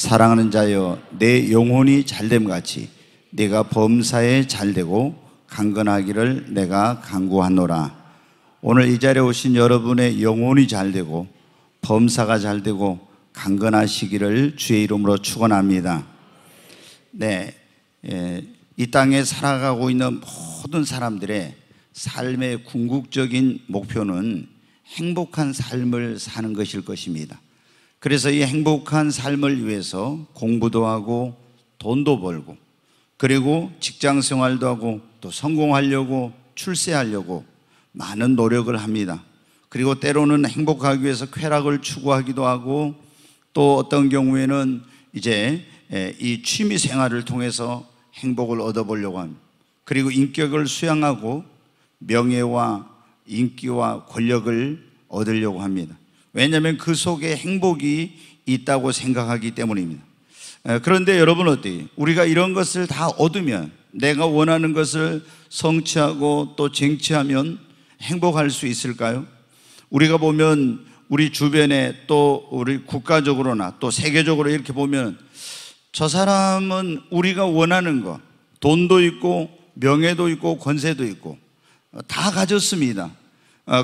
사랑하는 자여, 내 영혼이 잘됨 같이 네가 범사에 잘되고 강건하기를 내가 간구하노라. 오늘 이 자리에 오신 여러분의 영혼이 잘되고 범사가 잘되고 강건하시기를 주의 이름으로 축원합니다. 이 땅에 살아가고 있는 모든 사람들의 삶의 궁극적인 목표는 행복한 삶을 사는 것일 것입니다. 그래서 이 행복한 삶을 위해서 공부도 하고 돈도 벌고 그리고 직장 생활도 하고 또 성공하려고 출세하려고 많은 노력을 합니다. 그리고 때로는 행복하기 위해서 쾌락을 추구하기도 하고 또 어떤 경우에는 이제 이 취미 생활을 통해서 행복을 얻어보려고 합니다. 그리고 인격을 수양하고 명예와 인기와 권력을 얻으려고 합니다. 왜냐하면 그 속에 행복이 있다고 생각하기 때문입니다. 그런데 여러분 어때요? 우리가 이런 것을 다 얻으면, 내가 원하는 것을 성취하고 또 쟁취하면 행복할 수 있을까요? 우리가 보면 우리 주변에 또 우리 국가적으로나 또 세계적으로 이렇게 보면 저 사람은 우리가 원하는 것, 돈도 있고 명예도 있고 권세도 있고 다 가졌습니다.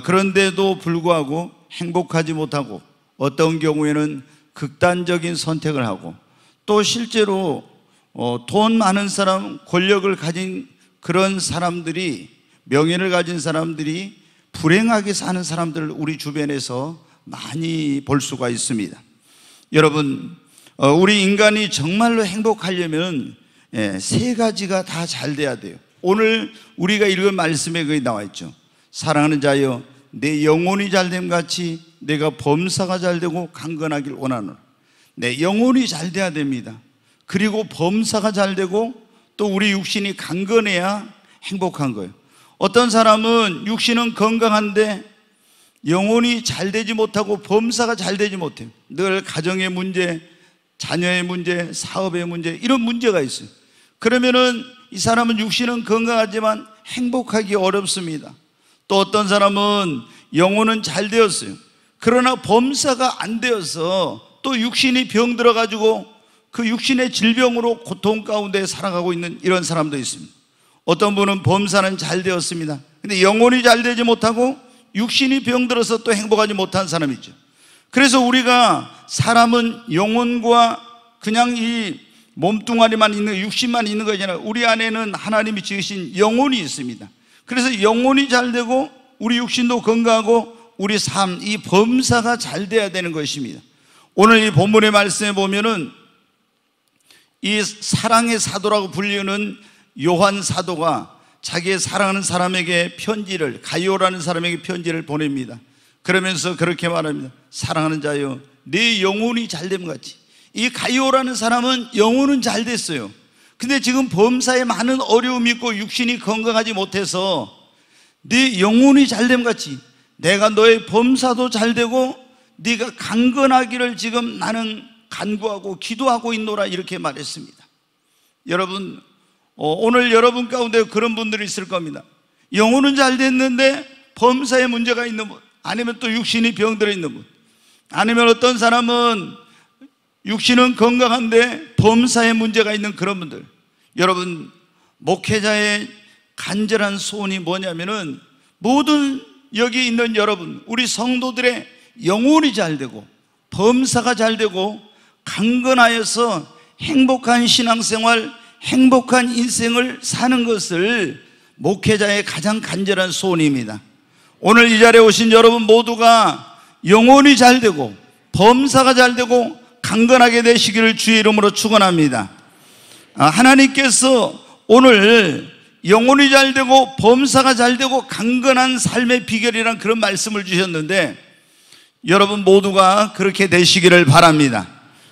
그런데도 불구하고 행복하지 못하고 어떤 경우에는 극단적인 선택을 하고 또 실제로 돈 많은 사람, 권력을 가진 그런 사람들이, 명예를 가진 사람들이 불행하게 사는 사람들을 우리 주변에서 많이 볼 수가 있습니다. 여러분, 우리 인간이 정말로 행복하려면 세 가지가 다 잘 돼야 돼요. 오늘 우리가 읽은 말씀에 거기 나와 있죠. 사랑하는 자여, 내 영혼이 잘됨 같이 내가 범사가 잘되고 강건하길 원하노라. 내 영혼이 잘 돼야 됩니다. 그리고 범사가 잘되고 또 우리 육신이 강건해야 행복한 거예요. 어떤 사람은 육신은 건강한데 영혼이 잘 되지 못하고 범사가 잘 되지 못해요. 늘 가정의 문제, 자녀의 문제, 사업의 문제, 이런 문제가 있어요. 그러면은 이 사람은 육신은 건강하지만 행복하기 어렵습니다. 또 어떤 사람은 영혼은 잘 되었어요. 그러나 범사가 안 되어서 또 육신이 병들어 가지고 그 육신의 질병으로 고통 가운데 살아가고 있는 이런 사람도 있습니다. 어떤 분은 범사는 잘 되었습니다. 근데 영혼이 잘 되지 못하고 육신이 병들어서 또 행복하지 못한 사람이 있죠. 그래서 우리가 사람은 영혼과 그냥 이 몸뚱아리만 있는, 육신만 있는 것이 아니라 우리 안에는 하나님이 지으신 영혼이 있습니다. 그래서 영혼이 잘 되고 우리 육신도 건강하고 우리 삶, 이 범사가 잘 돼야 되는 것입니다. 오늘 이 본문의 말씀에 보면은 이 사랑의 사도라고 불리는 요한 사도가 자기의 사랑하는 사람에게 편지를, 가이오라는 사람에게 편지를 보냅니다. 그러면서 그렇게 말합니다. 사랑하는 자여, 네 영혼이 잘됨 같이. 이 가이오라는 사람은 영혼은 잘 됐어요. 근데 지금 범사에 많은 어려움이 있고 육신이 건강하지 못해서 네 영혼이 잘됨 같이 내가 너의 범사도 잘 되고 네가 강건하기를 지금 나는 간구하고 기도하고 있노라, 이렇게 말했습니다. 여러분, 오늘 여러분 가운데 그런 분들이 있을 겁니다. 영혼은 잘 됐는데 범사에 문제가 있는 분, 아니면 또 육신이 병들어 있는 분, 아니면 어떤 사람은 육신은 건강한데 범사에 문제가 있는 그런 분들. 여러분, 목회자의 간절한 소원이 뭐냐면은 모든 여기 있는 여러분, 우리 성도들의 영혼이 잘 되고 범사가 잘 되고 강건하여서 행복한 신앙생활, 행복한 인생을 사는 것을 목회자의 가장 간절한 소원입니다. 오늘 이 자리에 오신 여러분 모두가 영혼이 잘 되고 범사가 잘 되고 강건하게 되시기를 주의 이름으로 축원합니다. 하나님께서 오늘 영혼이 잘 되고 범사가 잘 되고 강건한 삶의 비결이란 그런 말씀을 주셨는데 여러분 모두가 그렇게 되시기를 바랍니다.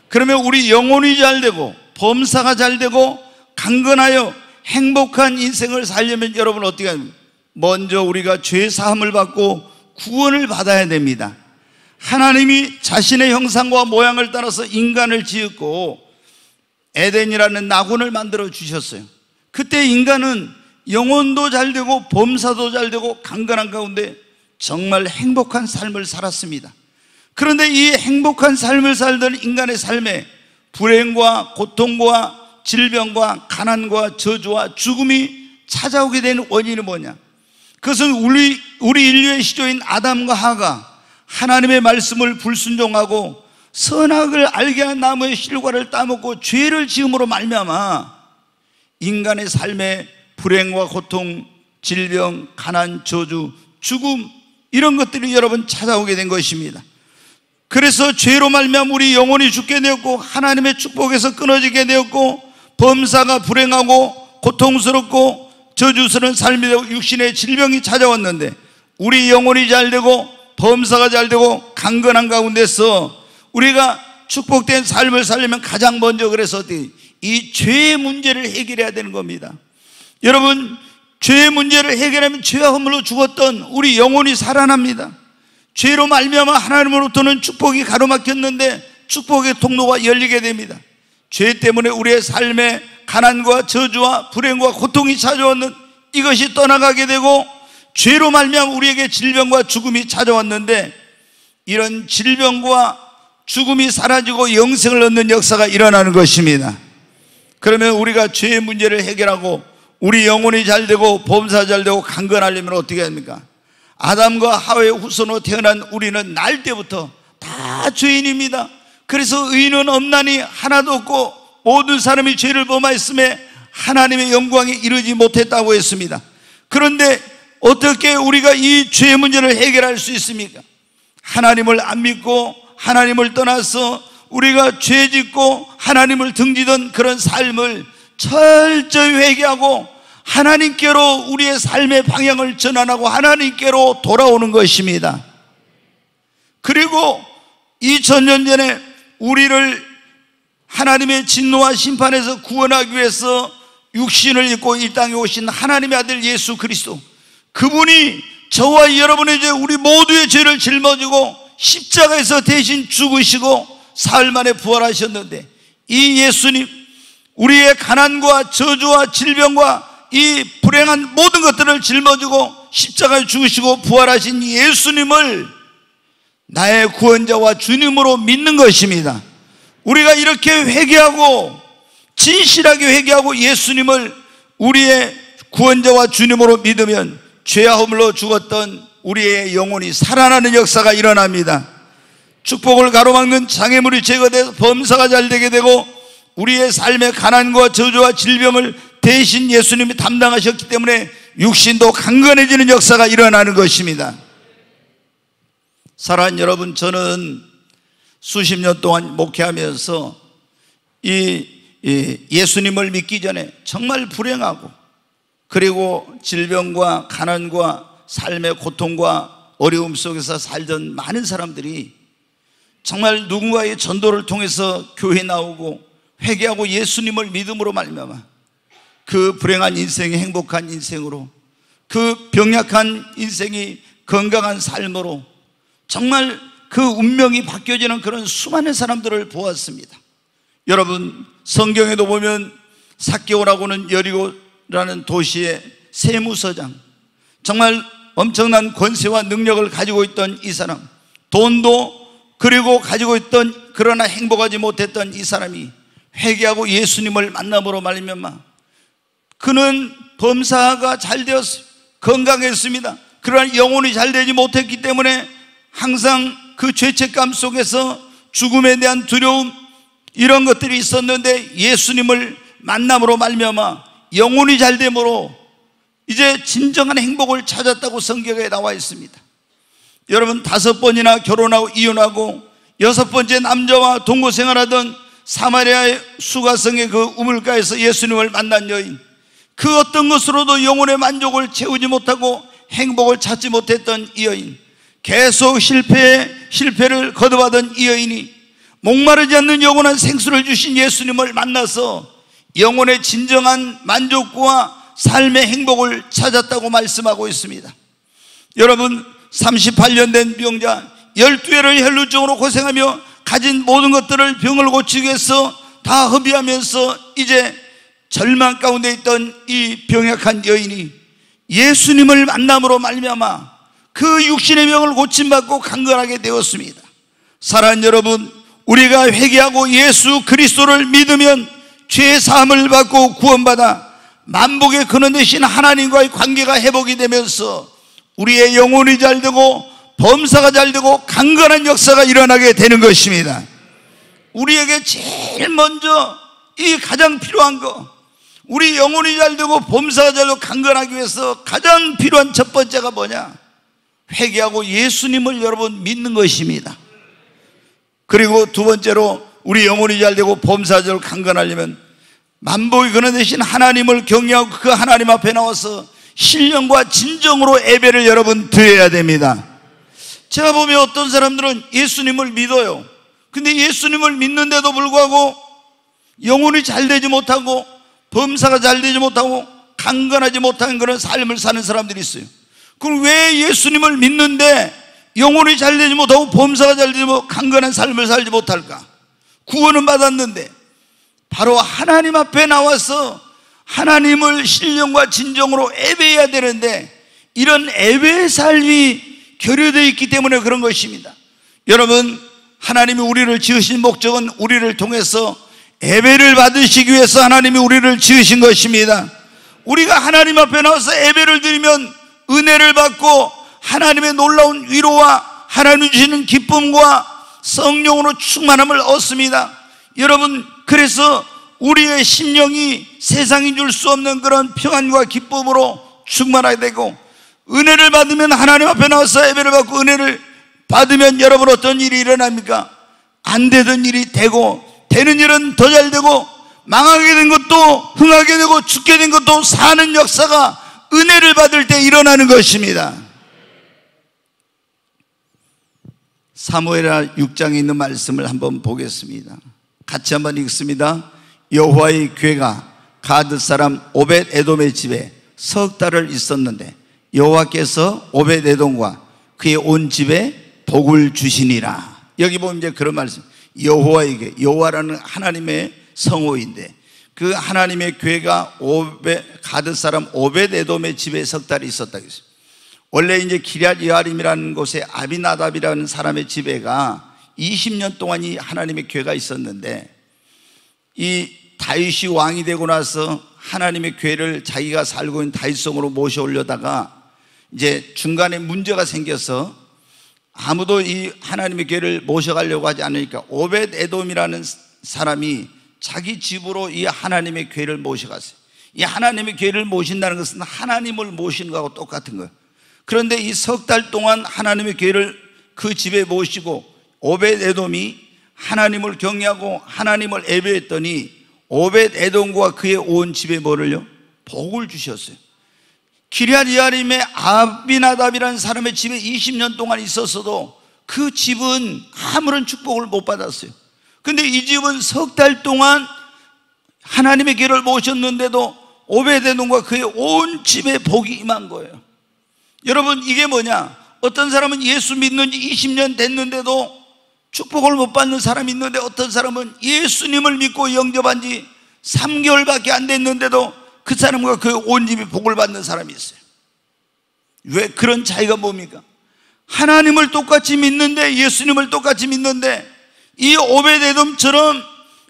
그러면 우리 영혼이 잘 되고 범사가 잘 되고 강건하여 행복한 인생을 살려면 여러분 어떻게 합니까? 먼저 우리가 죄 사함을 받고 구원을 받아야 됩니다. 하나님이 자신의 형상과 모양을 따라서 인간을 지었고 에덴이라는 낙원을 만들어 주셨어요. 그때 인간은 영혼도 잘 되고 범사도 잘 되고 강건한 가운데 정말 행복한 삶을 살았습니다. 그런데 이 행복한 삶을 살던 인간의 삶에 불행과 고통과 질병과 가난과 저주와 죽음이 찾아오게 된 원인은 뭐냐? 그것은 우리 인류의 시조인 아담과 하가 하나님의 말씀을 불순종하고 선악을 알게 한 나무의 실과를 따먹고 죄를 지음으로 말미암아 인간의 삶에 불행과 고통, 질병, 가난, 저주, 죽음 이런 것들이 여러분 찾아오게 된 것입니다. 그래서 죄로 말미암아 우리 영혼이 죽게 되었고 하나님의 축복에서 끊어지게 되었고 범사가 불행하고 고통스럽고 저주스러운 삶이 되고 육신의 질병이 찾아왔는데 우리 영혼이 잘되고 범사가 잘되고 강건한 가운데서 우리가 축복된 삶을 살려면 가장 먼저 그래서 이 죄의 문제를 해결해야 되는 겁니다. 여러분, 죄의 문제를 해결하면 죄와 허물로 죽었던 우리 영혼이 살아납니다. 죄로 말미암아 하나님으로부터는 축복이 가로막혔는데 축복의 통로가 열리게 됩니다. 죄 때문에 우리의 삶에 가난과 저주와 불행과 고통이 찾아왔는 이것이 떠나가게 되고 죄로 말미암아 우리에게 질병과 죽음이 찾아왔는데 이런 질병과 죽음이 사라지고 영생을 얻는 역사가 일어나는 것입니다. 그러면 우리가 죄의 문제를 해결하고 우리 영혼이 잘되고 범사 잘되고 강건하려면 어떻게 합니까? 아담과 하와의 후손으로 태어난 우리는 날 때부터 다 죄인입니다. 그래서 의인은 없나니 하나도 없고 모든 사람이 죄를 범하였음에 하나님의 영광에 이르지 못했다고 했습니다. 그런데 어떻게 우리가 이 죄의 문제를 해결할 수 있습니까? 하나님을 안 믿고 하나님을 떠나서 우리가 죄 짓고 하나님을 등지던 그런 삶을 철저히 회개하고 하나님께로 우리의 삶의 방향을 전환하고 하나님께로 돌아오는 것입니다. 그리고 2000년 전에 우리를 하나님의 진노와 심판에서 구원하기 위해서 육신을 입고 이 땅에 오신 하나님의 아들 예수 그리스도, 그분이 저와 여러분의 죄, 우리 모두의 죄를 짊어지고 십자가에서 대신 죽으시고 사흘 만에 부활하셨는데, 이 예수님, 우리의 가난과 저주와 질병과 이 불행한 모든 것들을 짊어지고 십자가에 죽으시고 부활하신 예수님을 나의 구원자와 주님으로 믿는 것입니다. 우리가 이렇게 회개하고 진실하게 회개하고 예수님을 우리의 구원자와 주님으로 믿으면 죄와 허물로 죽었던 우리의 영혼이 살아나는 역사가 일어납니다. 축복을 가로막는 장애물이 제거돼서 범사가 잘되게 되고 우리의 삶의 가난과 저주와 질병을 대신 예수님이 담당하셨기 때문에 육신도 강건해지는 역사가 일어나는 것입니다. 사랑하는 여러분, 저는 수십 년 동안 목회하면서 예수님을 믿기 전에 정말 불행하고 그리고 질병과 가난과 삶의 고통과 어려움 속에서 살던 많은 사람들이 정말 누군가의 전도를 통해서 교회에 나오고 회개하고 예수님을 믿음으로 말미암아 그 불행한 인생이 행복한 인생으로, 그 병약한 인생이 건강한 삶으로 정말 그 운명이 바뀌어지는 그런 수많은 사람들을 보았습니다. 여러분, 성경에도 보면 삭개오라고는 여리고라는 도시의 세무서장, 정말 엄청난 권세와 능력을 가지고 있던 이 사람, 돈도 그리고 가지고 있던, 그러나 행복하지 못했던 이 사람이 회개하고 예수님을 만남으로 말미암아 그는 범사가 잘 되었어요. 건강했습니다. 그러나 영혼이 잘 되지 못했기 때문에 항상 그 죄책감 속에서 죽음에 대한 두려움, 이런 것들이 있었는데 예수님을 만남으로 말미암아 영혼이 잘 됨으로 이제 진정한 행복을 찾았다고 성경에 나와 있습니다. 여러분, 5번이나 결혼하고 이혼하고 6번째 남자와 동거 생활하던 사마리아의 수가성의 그 우물가에서 예수님을 만난 여인, 그 어떤 것으로도 영혼의 만족을 채우지 못하고 행복을 찾지 못했던 이 여인, 계속 실패를 거듭하던 이 여인이 목마르지 않는 영원한 생수를 주신 예수님을 만나서 영혼의 진정한 만족과 삶의 행복을 찾았다고 말씀하고 있습니다. 여러분, 38년 된 병자, 12회를 혈루증으로 고생하며 가진 모든 것들을 병을 고치기 위해서 다 허비하면서 이제 절망 가운데 있던 이 병약한 여인이 예수님을 만남으로 말미암아 그 육신의 병을 고침받고 강건하게 되었습니다. 사랑하는 여러분, 우리가 회개하고 예수 그리스도를 믿으면 죄 사함을 받고 구원받아 만복의 근원 되신 하나님과의 관계가 회복이 되면서 우리의 영혼이 잘되고 범사가 잘되고 강건한 역사가 일어나게 되는 것입니다. 우리에게 제일 먼저 이 가장 필요한 거, 우리 영혼이 잘되고 범사가 잘되고 강건하기 위해서 가장 필요한 첫 번째가 뭐냐? 회개하고 예수님을 여러분 믿는 것입니다. 그리고 두 번째로 우리 영혼이 잘되고 범사가 잘되고 강건하려면 만복의 근원 되신 하나님을 경외하고 그 하나님 앞에 나와서 신령과 진정으로 예배를 여러분 드려야 됩니다. 제가 보면 어떤 사람들은 예수님을 믿어요. 근데 예수님을 믿는데도 불구하고 영혼이 잘 되지 못하고 범사가 잘 되지 못하고 강건하지 못한 그런 삶을 사는 사람들이 있어요. 그럼 왜 예수님을 믿는데 영혼이 잘 되지 못하고 범사가 잘 되지 못하고 강건한 삶을 살지 못할까? 구원은 받았는데 바로 하나님 앞에 나와서 하나님을 신령과 진정으로 예배해야 되는데 이런 예배의 삶이 결여되어 있기 때문에 그런 것입니다. 여러분, 하나님이 우리를 지으신 목적은 우리를 통해서 예배를 받으시기 위해서 하나님이 우리를 지으신 것입니다. 우리가 하나님 앞에 나와서 예배를 드리면 은혜를 받고 하나님의 놀라운 위로와 하나님 주시는 기쁨과 성령으로 충만함을 얻습니다. 여러분, 그래서 우리의 심령이 세상이 줄 수 없는 그런 평안과 기쁨으로 충만하게 되고, 은혜를 받으면 하나님 앞에 나와서 예배를 받고 은혜를 받으면 여러분 어떤 일이 일어납니까? 안 되던 일이 되고, 되는 일은 더 잘 되고, 망하게 된 것도 흥하게 되고 죽게 된 것도 사는 역사가 은혜를 받을 때 일어나는 것입니다. 사무엘하 6장에 있는 말씀을 한번 보겠습니다. 같이 한번 읽습니다. 여호와의 궤가 가드 사람 오벳 에돔의 집에 석 달을 있었는데 여호와께서 오벳 에돔과 그의 온 집에 복을 주시니라. 여기 보면 이제 그런 말씀, 여호와에게, 여호와라는 하나님의 성호인데 그 하나님의 궤가 가드 사람 오벳 에돔의 집에 석 달이 있었다고 했어요. 원래 이제 기럇 여아림이라는 곳에 아비나답이라는 사람의 집에가 20년 동안 이 하나님의 궤가 있었는데, 이 다윗이 왕이 되고 나서 하나님의 궤를 자기가 살고 있는 다윗성으로 모셔 올려다가 이제 중간에 문제가 생겨서 아무도 이 하나님의 궤를 모셔가려고 하지 않으니까 오벳 에돔이라는 사람이 자기 집으로 이 하나님의 궤를 모셔갔어요. 이 하나님의 궤를 모신다는 것은 하나님을 모시는 것하고 똑같은 거예요. 그런데 이 석 달 동안 하나님의 궤를 그 집에 모시고 오벳 에돔이 하나님을 경외하고 하나님을 예배했더니 오벳 에돔과 그의 온 집에 뭐를요? 복을 주셨어요. 기럇 여아림의 아비나답이라는 사람의 집에 20년 동안 있었어도 그 집은 아무런 축복을 못 받았어요. 근데 이 집은 석 달 동안 하나님의 궤를 모셨는데도 오벳 에돔과 그의 온 집에 복이 임한 거예요. 여러분, 이게 뭐냐? 어떤 사람은 예수 믿는 지 20년 됐는데도 축복을 못 받는 사람이 있는데, 어떤 사람은 예수님을 믿고 영접한 지 3개월밖에 안 됐는데도 그 사람과 그 온 집이 복을 받는 사람이 있어요. 왜 그런 차이가 뭡니까? 하나님을 똑같이 믿는데, 예수님을 똑같이 믿는데, 이 오벳 에돔처럼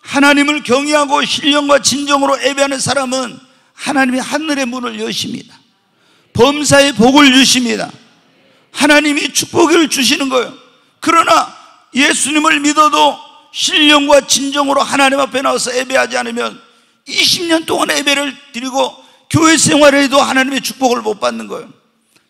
하나님을 경외하고 신령과 진정으로 예배하는 사람은 하나님이 하늘의 문을 여십니다. 범사의 복을 주십니다. 하나님이 축복을 주시는 거예요. 그러나 예수님을 믿어도 신령과 진정으로 하나님 앞에 나와서 예배하지 않으면 20년 동안 예배를 드리고 교회 생활을 해도 하나님의 축복을 못 받는 거예요.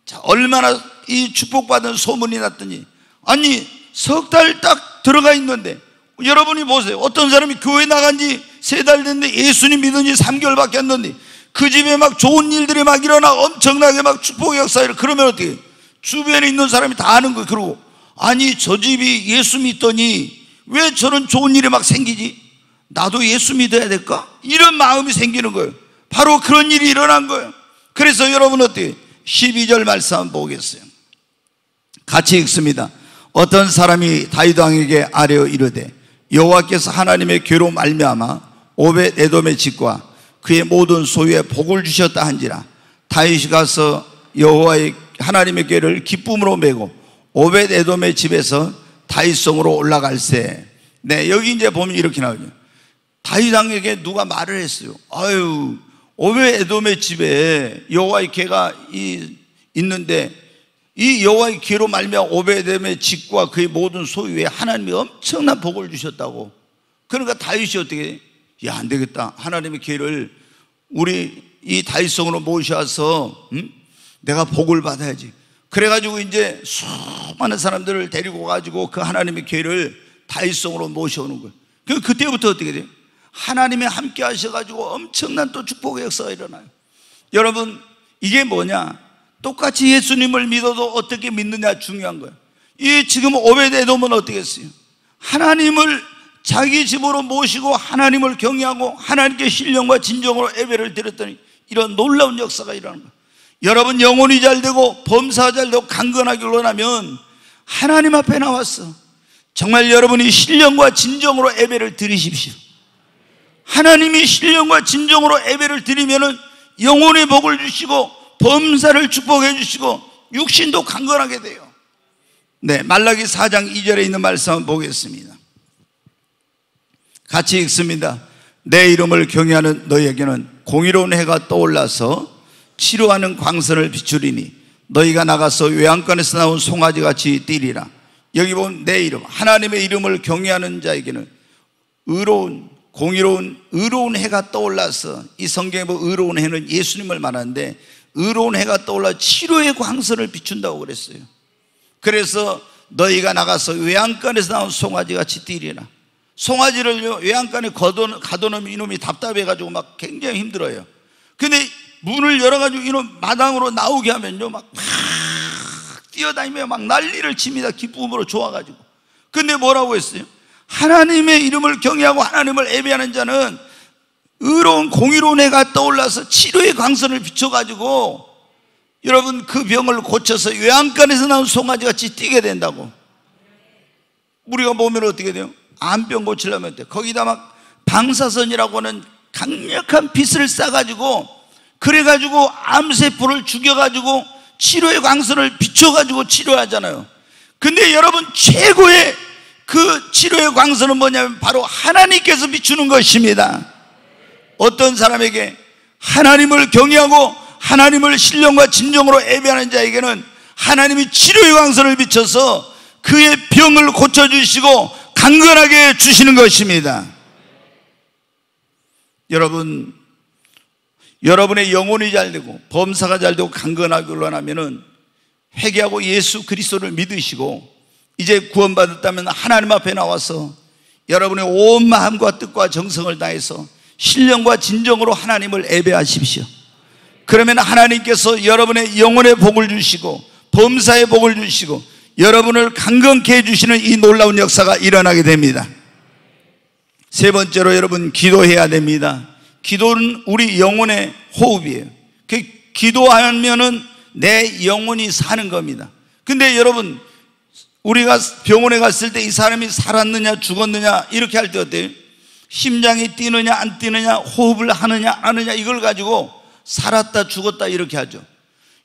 자, 얼마나 이 축복받은 소문이 났더니, 아니 석 달 딱 들어가 있는데, 여러분이 보세요. 어떤 사람이 교회 나간 지 3달 됐는데 예수님 믿은 지 3개월밖에 안 됐는데 그 집에 막 좋은 일들이 막 일어나 엄청나게 막 축복의 역사를, 그러면 어떻게 해요? 주변에 있는 사람이 다 아는 거예요. 그러고 아니 저 집이 예수 믿더니 왜 저런 좋은 일이 막 생기지? 나도 예수 믿어야 될까? 이런 마음이 생기는 거예요. 바로 그런 일이 일어난 거예요. 그래서 여러분 어때요? 12절 말씀 한번 보겠어요. 같이 읽습니다. 어떤 사람이 다윗 왕에게 아뢰어 이르되 여호와께서 하나님의 궤로 말미암아 오벳 에돔의 집과 그의 모든 소유에 복을 주셨다 한지라. 다윗이 가서 여호와의 하나님의 궤를 기쁨으로 메고 오벳 에돔의 집에서 다윗성으로 올라갈새 네, 여기 이제 보면 이렇게 나오죠. 다윗 왕에게 누가 말을 했어요. 아유, 오벳에돔의 집에 여호와의 궤가 있는데 이 여호와의 궤로 말미암아 오벳에돔의 집과 그의 모든 소유에 하나님이 엄청난 복을 주셨다고. 그러니까 다윗이 어떻게 해? 야, 안 되겠다. 하나님의 궤를 우리 이 다윗성으로 모셔서 내가 복을 받아야지. 그래가지고 이제 수많은 사람들을 데리고 가지고 그 하나님의 궤를 다윗성으로 모셔오는 거예요. 그때부터 어떻게 돼요? 하나님이 함께 하셔가지고 엄청난 또 축복의 역사가 일어나요. 여러분, 이게 뭐냐? 똑같이 예수님을 믿어도 어떻게 믿느냐 중요한 거예요. 이 지금 오벳에돔은 어떻게 했어요? 하나님을 자기 집으로 모시고 하나님을 경외하고 하나님께 신령과 진정으로 예배를 드렸더니 이런 놀라운 역사가 일어나는 거예요. 여러분, 영혼이 잘되고 범사가 잘되고 강건하게 일어나면 하나님 앞에 나왔어. 정말 여러분이 신령과 진정으로 예배를 드리십시오. 하나님이 신령과 진정으로 예배를 드리면은 영혼의 복을 주시고 범사를 축복해 주시고 육신도 강건하게 돼요. 네, 말라기 4장 2절에 있는 말씀 한번 보겠습니다. 같이 읽습니다. 내 이름을 경외하는 너희에게는 공의로운 해가 떠올라서 치료하는 광선을 비추리니 너희가 나가서 외양간에서 나온 송아지같이 뛰리라. 여기 보면 내 이름, 하나님의 이름을 경외하는 자에게는 의로운 해가 떠올라서, 이 성경에 보면 의로운 해는 예수님을 말하는데 의로운 해가 떠올라 치료의 광선을 비춘다고 그랬어요. 그래서 너희가 나가서 외양간에서 나온 송아지같이 뛰리라. 송아지를 외양간에 가둬놓으면 이놈이 답답해가지고 막 굉장히 힘들어요. 근데 문을 열어가지고 이놈 마당으로 나오게 하면요, 막 뛰어다니며 막 난리를 칩니다. 기쁨으로 좋아가지고. 근데 뭐라고 했어요? 하나님의 이름을 경외하고 하나님을 예배하는 자는 의로운 공의로운 해가 떠올라서 치료의 광선을 비춰가지고 여러분 그 병을 고쳐서 외양간에서 나온 송아지같이 뛰게 된다고. 우리가 보면 어떻게 돼요? 암병 고치려면 돼. 거기다 막 방사선이라고 하는 강력한 빛을 쏴가지고 그래가지고 암세포를 죽여가지고 치료의 광선을 비춰가지고 치료하잖아요. 근데 여러분 최고의 그 치료의 광선은 뭐냐면 바로 하나님께서 비추는 것입니다. 어떤 사람에게 하나님을 경외하고 하나님을 신령과 진정으로 예배하는 자에게는 하나님이 치료의 광선을 비춰서 그의 병을 고쳐주시고 강건하게 해주시는 것입니다. 여러분의 영혼이 잘되고 범사가 잘되고 강건하게 올라가면은 회개하고 예수 그리스도를 믿으시고 이제 구원받았다면 하나님 앞에 나와서 여러분의 온 마음과 뜻과 정성을 다해서 신령과 진정으로 하나님을 예배하십시오. 그러면 하나님께서 여러분의 영혼의 복을 주시고 범사의 복을 주시고 여러분을 강건케 해주시는 이 놀라운 역사가 일어나게 됩니다. 세 번째로 여러분, 기도해야 됩니다. 기도는 우리 영혼의 호흡이에요. 기도하면은 내 영혼이 사는 겁니다. 근데 여러분, 우리가 병원에 갔을 때 이 사람이 살았느냐 죽었느냐 이렇게 할 때 어때요? 심장이 뛰느냐 안 뛰느냐, 호흡을 하느냐 안 하느냐, 이걸 가지고 살았다 죽었다 이렇게 하죠.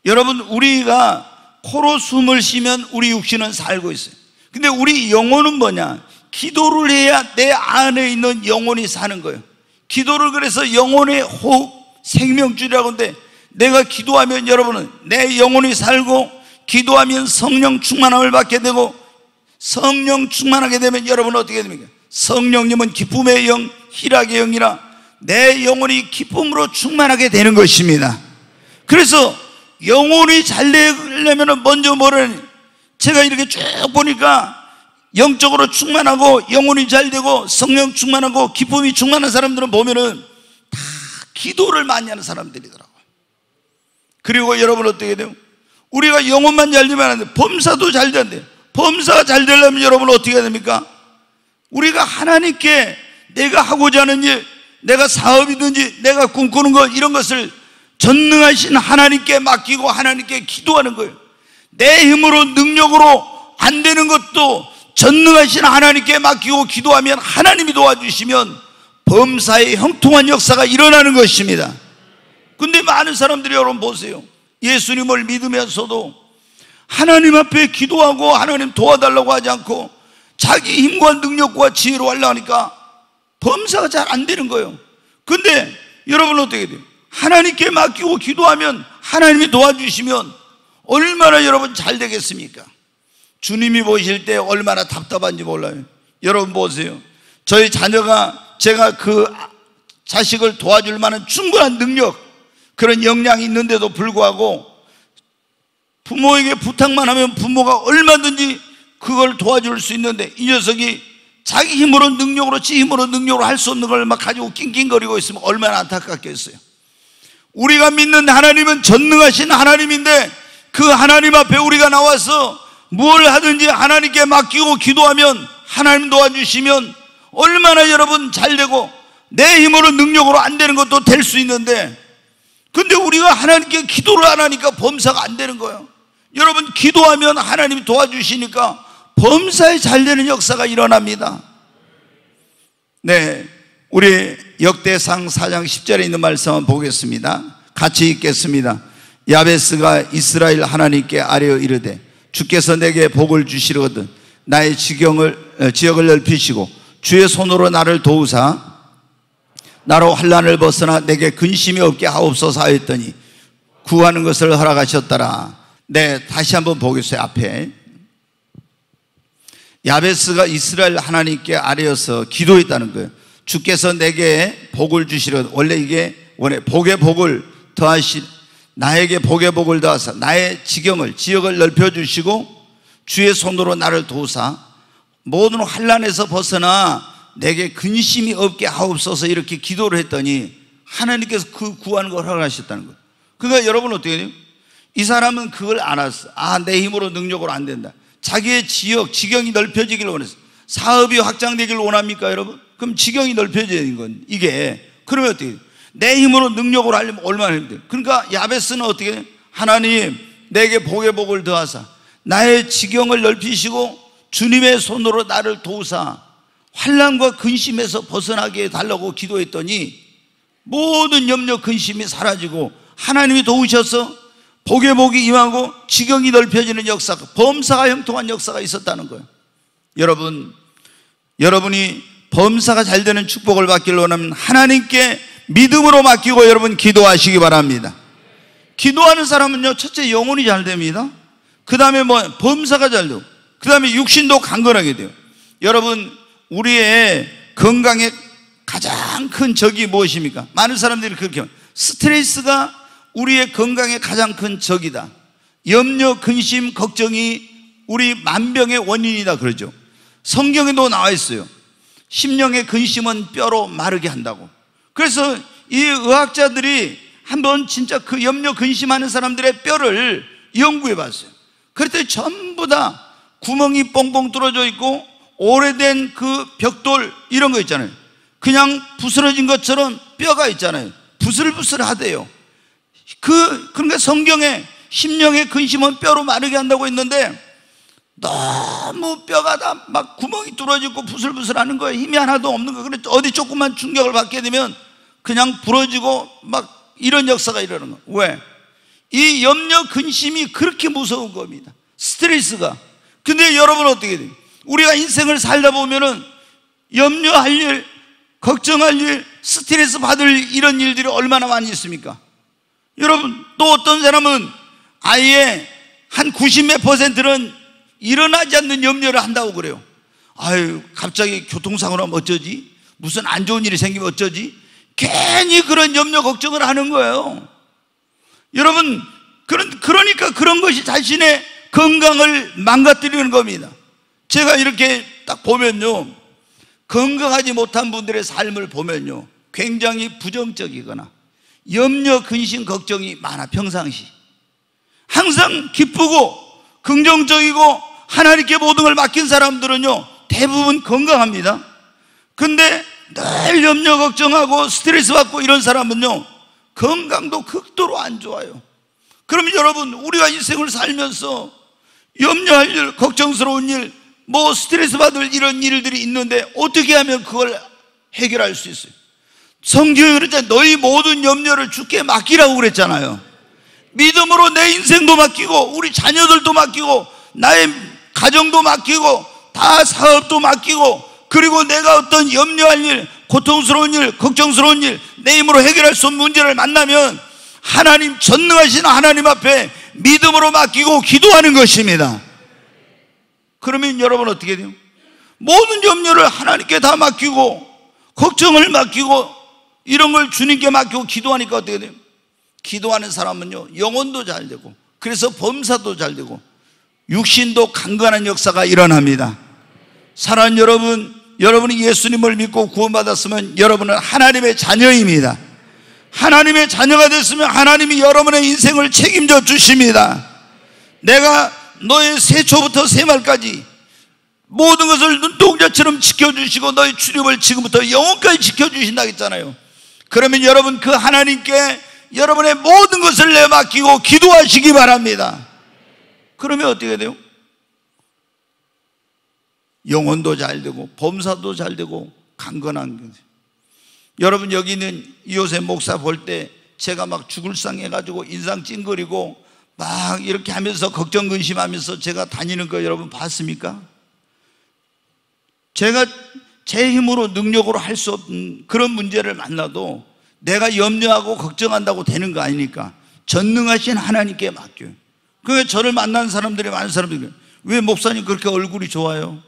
여러분, 우리가 코로 숨을 쉬면 우리 육신은 살고 있어요. 근데 우리 영혼은 뭐냐? 기도를 해야 내 안에 있는 영혼이 사는 거예요. 기도를 그래서 영혼의 호흡, 생명줄이라고 하는데, 내가 기도하면 여러분은 내 영혼이 살고, 기도하면 성령 충만함을 받게 되고, 성령 충만하게 되면 여러분은 어떻게 됩니까? 성령님은 기쁨의 영, 희락의 영이라 내 영혼이 기쁨으로 충만하게 되는 것입니다. 그래서 영혼이 잘 되려면 먼저 뭐를, 제가 이렇게 쭉 보니까 영적으로 충만하고 영혼이 잘 되고 성령 충만하고 기쁨이 충만한 사람들은 보면은 다 기도를 많이 하는 사람들이더라고요. 그리고 여러분 어떻게 돼요? 우리가 영혼만 잘 되면 안 돼. 범사도 잘 돼야 돼. 범사가 잘 되려면 여러분 어떻게 해야 됩니까? 우리가 하나님께 내가 하고자 하는 일, 내가 사업이든지 내가 꿈꾸는 것, 이런 것을 전능하신 하나님께 맡기고 하나님께 기도하는 거예요. 내 힘으로 능력으로 안 되는 것도 전능하신 하나님께 맡기고 기도하면 하나님이 도와주시면 범사의 형통한 역사가 일어나는 것입니다. 근데 많은 사람들이 여러분 보세요. 예수님을 믿으면서도 하나님 앞에 기도하고 하나님 도와달라고 하지 않고 자기 힘과 능력과 지혜로 하려니까 범사가 잘 안 되는 거예요. 근데 여러분 어떻게 돼요? 하나님께 맡기고 기도하면 하나님이 도와주시면 얼마나 여러분 잘 되겠습니까? 주님이 보실 때 얼마나 답답한지 몰라요. 여러분 보세요. 저희 자녀가, 제가 그 자식을 도와줄 만한 충분한 능력, 그런 역량이 있는데도 불구하고 부모에게 부탁만 하면 부모가 얼마든지 그걸 도와줄 수 있는데, 이 녀석이 자기 힘으로 능력으로, 지 힘으로 능력으로 할 수 없는 걸 막 가지고 낑낑거리고 있으면 얼마나 안타깝겠어요. 우리가 믿는 하나님은 전능하신 하나님인데, 그 하나님 앞에 우리가 나와서 뭘 하든지 하나님께 맡기고 기도하면 하나님 도와주시면 얼마나 여러분 잘 되고, 내 힘으로 능력으로 안 되는 것도 될 수 있는데, 근데 우리가 하나님께 기도를 안 하니까 범사가 안 되는 거예요. 여러분, 기도하면 하나님이 도와주시니까 범사에 잘 되는 역사가 일어납니다. 네, 우리 역대상 4장 10절에 있는 말씀 한번 보겠습니다. 같이 읽겠습니다. 야베스가 이스라엘 하나님께 아뢰어 이르되, 주께서 내게 복을 주시거든 나의 지역을 넓히시고 주의 손으로 나를 도우사 나로 환난을 벗어나 내게 근심이 없게 하옵소서 하였더니 구하는 것을 허락하셨더라. 네, 다시 한번 보겠어요. 앞에 야베스가 이스라엘 하나님께 아뢰어서 기도했다는 거예요. 주께서 내게 복을 주시려, 원래 이게 복의 복을 더하시, 나에게 복의 복을 더하사 나의 지역을 넓혀주시고 주의 손으로 나를 도우사 모든 환난에서 벗어나 내게 근심이 없게 하옵소서, 이렇게 기도를 했더니 하나님께서 그 구하는 걸 허락하셨다는 거예요. 그러니까 여러분 어떻게 돼요? 이 사람은 그걸 알았어. 내 힘으로 능력으로 안 된다. 자기의 지경이 넓혀지기를 원했어. 사업이 확장되기를 원합니까 여러분? 그럼 지경이 넓혀져야 되는 건 이게, 그러면 어떻게 돼요? 내 힘으로 능력으로 하려면 얼마나 힘들어요. 그러니까 야베스는 어떻게 돼요? 하나님 내게 복의 복을 더하사 나의 지경을 넓히시고 주님의 손으로 나를 도우사 환난과 근심에서 벗어나게 해달라고 기도했더니 모든 염려 근심이 사라지고 하나님이 도우셔서 복의 복이 임하고 지경이 넓혀지는 역사가, 범사가 형통한 역사가 있었다는 거예요. 여러분이 범사가 잘 되는 축복을 받기를 원하면 하나님께 믿음으로 맡기고 여러분 기도하시기 바랍니다. 기도하는 사람은요, 첫째 영혼이 잘 됩니다. 그 다음에 범사가 잘 되고, 그 다음에 육신도 강건하게 돼요. 여러분, 우리의 건강에 가장 큰 적이 무엇입니까? 많은 사람들이 그렇게 말해요. 스트레스가 우리의 건강에 가장 큰 적이다. 염려, 근심, 걱정이 우리 만병의 원인이다 그러죠. 성경에도 나와 있어요. 심령의 근심은 뼈로 마르게 한다고. 그래서 이 의학자들이 한번 진짜 그 염려 근심하는 사람들의 뼈를 연구해 봤어요. 그랬더니 전부 다 구멍이 뻥뻥 뚫어져 있고 오래된 그 벽돌 이런 거 있잖아요. 그냥 부스러진 것처럼 뼈가 있잖아요. 부슬부슬하대요. 그러니까 성경에 심령의 근심은 뼈로 마르게 한다고 했는데 너무 뼈가 다 막 구멍이 뚫어지고 부슬부슬하는 거예요. 힘이 하나도 없는 거예요. 그래서 어디 조금만 충격을 받게 되면 그냥 부러지고 막 이런 역사가 일어나는 거예요. 왜? 이 염려 근심이 그렇게 무서운 겁니다. 스트레스가. 근데 여러분 어떻게 돼요? 우리가 인생을 살다 보면은 염려할 일, 걱정할 일, 스트레스 받을 이런 일들이 얼마나 많이 있습니까? 여러분, 또 어떤 사람은 아예 한 90몇 %는 일어나지 않는 염려를 한다고 그래요. 갑자기 교통사고 나면 어쩌지? 무슨 안 좋은 일이 생기면 어쩌지? 괜히 그런 염려 걱정을 하는 거예요. 여러분, 그러니까 그런 것이 자신의 건강을 망가뜨리는 겁니다. 제가 이렇게 딱 보면요, 건강하지 못한 분들의 삶을 보면요, 굉장히 부정적이거나 염려, 근심, 걱정이 많아. 평상시 항상 기쁘고 긍정적이고 하나님께 모든 걸 맡긴 사람들은요 대부분 건강합니다. 근데 늘 염려 걱정하고 스트레스 받고 이런 사람은요 건강도 극도로 안 좋아요. 그러면 여러분, 우리가 인생을 살면서 염려할 일, 걱정스러운 일, 스트레스 받을 이런 일들이 있는데 어떻게 하면 그걸 해결할 수 있어요? 성경이 그랬잖아요. 너희 모든 염려를 주께 맡기라고 그랬잖아요. 믿음으로 내 인생도 맡기고 우리 자녀들도 맡기고 나의 가정도 맡기고 다 사업도 맡기고, 그리고 내가 어떤 염려할 일, 고통스러운 일, 걱정스러운 일, 내 힘으로 해결할 수 없는 문제를 만나면 하나님, 전능하신 하나님 앞에 믿음으로 맡기고 기도하는 것입니다. 그러면 여러분 어떻게 돼요? 모든 염려를 하나님께 다 맡기고, 걱정을 맡기고, 이런 걸 주님께 맡기고 기도하니까 어떻게 돼요? 기도하는 사람은요, 영혼도 잘 되고, 그래서 범사도 잘 되고, 육신도 강건한 역사가 일어납니다. 사랑하는 여러분, 여러분이 예수님을 믿고 구원받았으면 여러분은 하나님의 자녀입니다. 하나님의 자녀가 됐으면 하나님이 여러분의 인생을 책임져 주십니다. 내가 너의 세초부터 세말까지 모든 것을 눈동자처럼 지켜주시고 너의 출입을 지금부터 영원까지 지켜주신다 했잖아요. 그러면 여러분, 그 하나님께 여러분의 모든 것을 내맡기고 기도하시기 바랍니다. 그러면 어떻게 돼요? 영혼도 잘 되고 범사도 잘 되고 강건한 거죠. 여러분, 여기 있는 이호셉 목사 볼 때 제가 막 죽을 상해가지고 인상 찡그리고 막 이렇게 하면서 걱정 근심하면서 제가 다니는 거 여러분 봤습니까? 제가 제 힘으로 능력으로 할 수 없는 그런 문제를 만나도 내가 염려하고 걱정한다고 되는 거 아니니까 전능하신 하나님께 맡겨요. 그러니까 저를 만나는 사람들이, 많은 사람들이, 왜 목사님 그렇게 얼굴이 좋아요?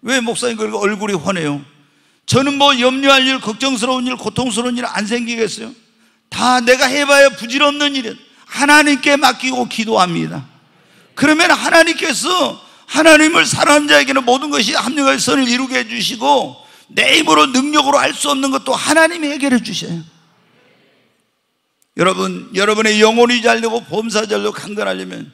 왜 목사님 그렇게 얼굴이 환해요? 저는 뭐 염려할 일, 걱정스러운 일, 고통스러운 일 안 생기겠어요? 다 내가 해봐야 부질없는 일은 하나님께 맡기고 기도합니다. 그러면 하나님께서, 하나님을 사랑하는 자에게는 모든 것이 합력의 선을 이루게 해주시고 내 힘으로 능력으로 할 수 없는 것도 하나님이 해결해 주셔요. 여러분, 여러분의 영혼이 잘되고 범사 잘되고 강건하려면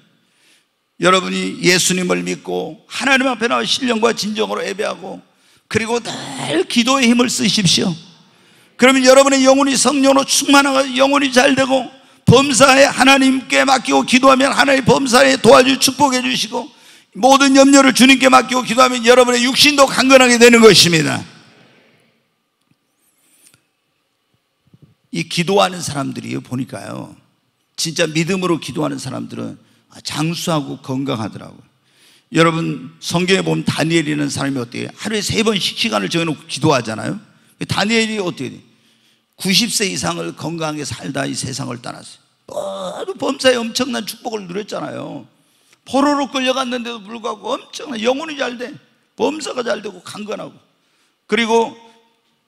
여러분이 예수님을 믿고 하나님 앞에 나와 신령과 진정으로 예배하고, 그리고 늘 기도의 힘을 쓰십시오. 그러면 여러분의 영혼이 성령으로 충만하고 영혼이 잘되고 범사에 하나님께 맡기고 기도하면 하나님 범사에 도와주 축복해 주시고, 모든 염려를 주님께 맡기고 기도하면 여러분의 육신도 강건하게 되는 것입니다. 이 기도하는 사람들이 보니까요, 진짜 믿음으로 기도하는 사람들은 장수하고 건강하더라고요. 여러분, 성경에 보면 다니엘이라는 사람이 어때요? 하루에 3번씩 시간을 정해놓고 기도하잖아요. 다니엘이 어떻게 돼요? 90세 이상을 건강하게 살다 이 세상을 떠났어요. 모두 범사에 엄청난 축복을 누렸잖아요. 포로로 끌려갔는데도 불구하고 엄청난 영혼이 잘 돼, 범사가 잘 되고 강건하고, 그리고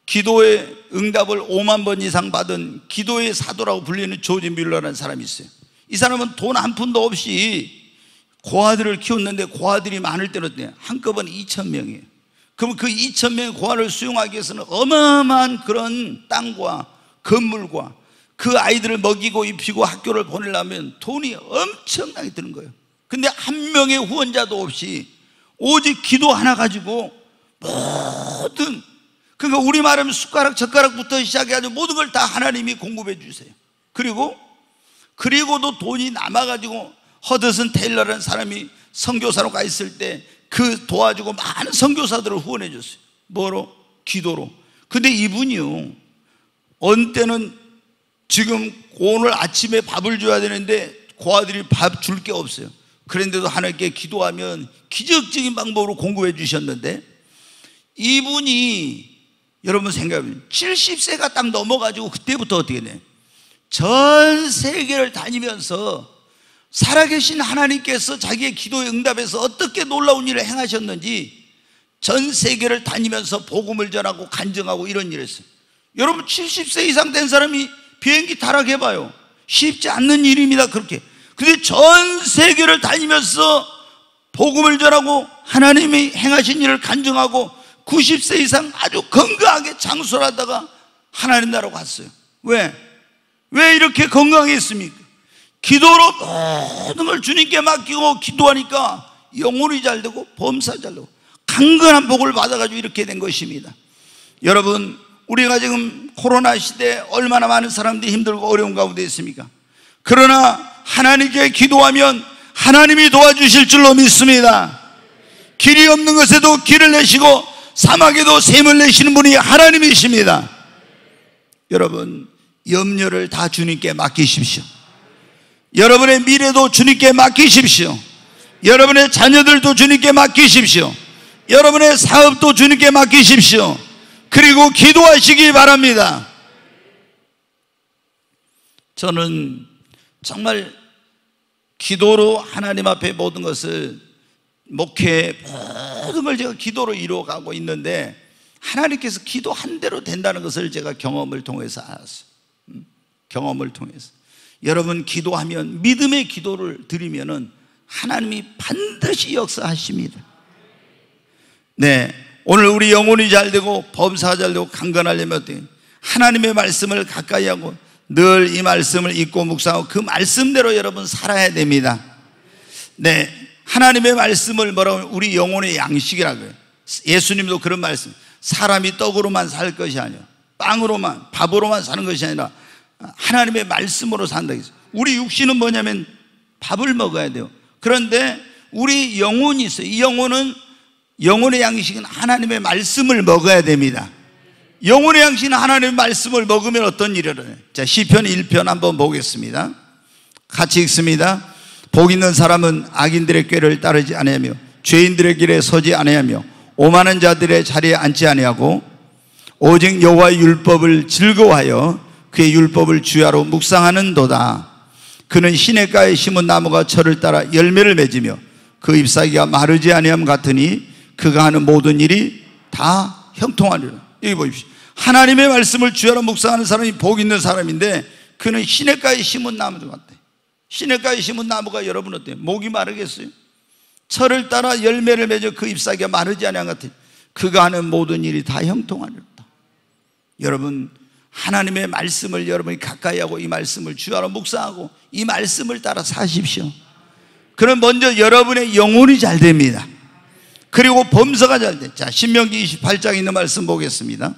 기도의 응답을 5만 번 이상 받은 기도의 사도라고 불리는 조지 뮬러라는 사람이 있어요. 이 사람은 돈 한 푼도 없이 고아들을 키웠는데, 고아들이 많을 때는 한꺼번에 2,000명이에요. 그럼 그 2,000명의 고아를 수용하기 위해서는 어마어마한 그런 땅과 건물과 그 아이들을 먹이고 입히고 학교를 보내려면 돈이 엄청나게 드는 거예요. 근데 한 명의 후원자도 없이 오직 기도 하나 가지고 모든, 그러니까 우리 말하면 숟가락 젓가락부터 시작해가지고 모든 걸 다 하나님이 공급해 주세요. 그리고도 돈이 남아가지고 허드슨 테일러라는 사람이 선교사로 가 있을 때 그 도와주고 많은 선교사들을 후원해 줬어요. 뭐로? 기도로. 근데 이분이요, 어느 때는 지금 오늘 아침에 밥을 줘야 되는데 고아들이 밥 줄 게 없어요. 그런데도 하나님께 기도하면 기적적인 방법으로 공급해 주셨는데, 이분이 여러분 생각해보면 70세가 딱 넘어가지고 그때부터 어떻게 돼? 전 세계를 다니면서 살아계신 하나님께서 자기의 기도에 응답해서 어떻게 놀라운 일을 행하셨는지 전 세계를 다니면서 복음을 전하고 간증하고 이런 일을 했어요. 여러분, 70세 이상 된 사람이 비행기 타락해봐요. 쉽지 않는 일입니다. 그렇게. 근데 전 세계를 다니면서 복음을 전하고 하나님이 행하신 일을 간증하고 90세 이상 아주 건강하게 장수를 하다가 하나님 나라로 갔어요. 왜 이렇게 건강했습니까? 기도로 모든 걸 주님께 맡기고 기도하니까 영혼이 잘 되고 범사 잘 되고 강건한 복을 받아가지고 이렇게 된 것입니다. 여러분, 우리가 지금 코로나 시대에 얼마나 많은 사람들이 힘들고 어려운 가운데 있습니까? 그러나 하나님께 기도하면 하나님이 도와주실 줄로 믿습니다. 길이 없는 것에도 길을 내시고 사막에도 샘을 내시는 분이 하나님이십니다. 여러분, 염려를 다 주님께 맡기십시오. 여러분의 미래도 주님께 맡기십시오. 여러분의 자녀들도 주님께 맡기십시오. 여러분의 사업도 주님께 맡기십시오. 그리고 기도하시기 바랍니다. 저는 정말 기도로 하나님 앞에 모든 것을, 목회 모든 걸 제가 기도로 이루어가고 있는데 하나님께서 기도한 대로 된다는 것을 제가 경험을 통해서 알았어요. 경험을 통해서. 여러분, 기도하면, 믿음의 기도를 드리면은 하나님이 반드시 역사하십니다. 네, 오늘 우리 영혼이 잘되고 범사가 잘되고 강건하려면 어때요? 하나님의 말씀을 가까이 하고 늘 이 말씀을 읽고 묵상하고 그 말씀대로 여러분 살아야 됩니다. 네, 하나님의 말씀을 뭐라고 하면 우리 영혼의 양식이라고 해요. 예수님도 그런 말씀, 사람이 떡으로만 살 것이 아니라 빵으로만, 밥으로만 사는 것이 아니라 하나님의 말씀으로 산다 했어요. 우리 육신은 뭐냐면 밥을 먹어야 돼요. 그런데 우리 영혼이 있어요. 이 영혼은, 영혼의 양식은 하나님의 말씀을 먹어야 됩니다. 영혼의 양식은 하나님의 말씀을 먹으면 어떤 일이 일어나요? 자, 시편 1편 한번 보겠습니다. 같이 읽습니다. 복 있는 사람은 악인들의 꾀를 따르지 아니하며 죄인들의 길에 서지 아니하며 오만한 자들의 자리에 앉지 아니하고 오직 여호와의 율법을 즐거워하여 그의 율법을 주야로 묵상하는도다. 그는 시냇가에 심은 나무가 철을 따라 열매를 맺으며 그 잎사귀가 마르지 아니함 같으니 그가 하는 모든 일이 다 형통하리라. 여기 보십시오. 하나님의 말씀을 주야로 묵상하는 사람이 복 있는 사람인데 그는 시냇가에 심은 나무도 같대. 시냇가에 심은 나무가 여러분 어때요? 목이 마르겠어요? 철을 따라 열매를 맺어 그 잎사귀가 마르지 아니함 같으니 그가 하는 모든 일이 다 형통하리라. 여러분, 하나님의 말씀을 여러분이 가까이 하고 이 말씀을 주야로 묵상하고 이 말씀을 따라 사십시오. 그럼 먼저 여러분의 영혼이 잘 됩니다. 그리고 범사가 잘 돼. 자, 신명기 28장에 있는 말씀 보겠습니다.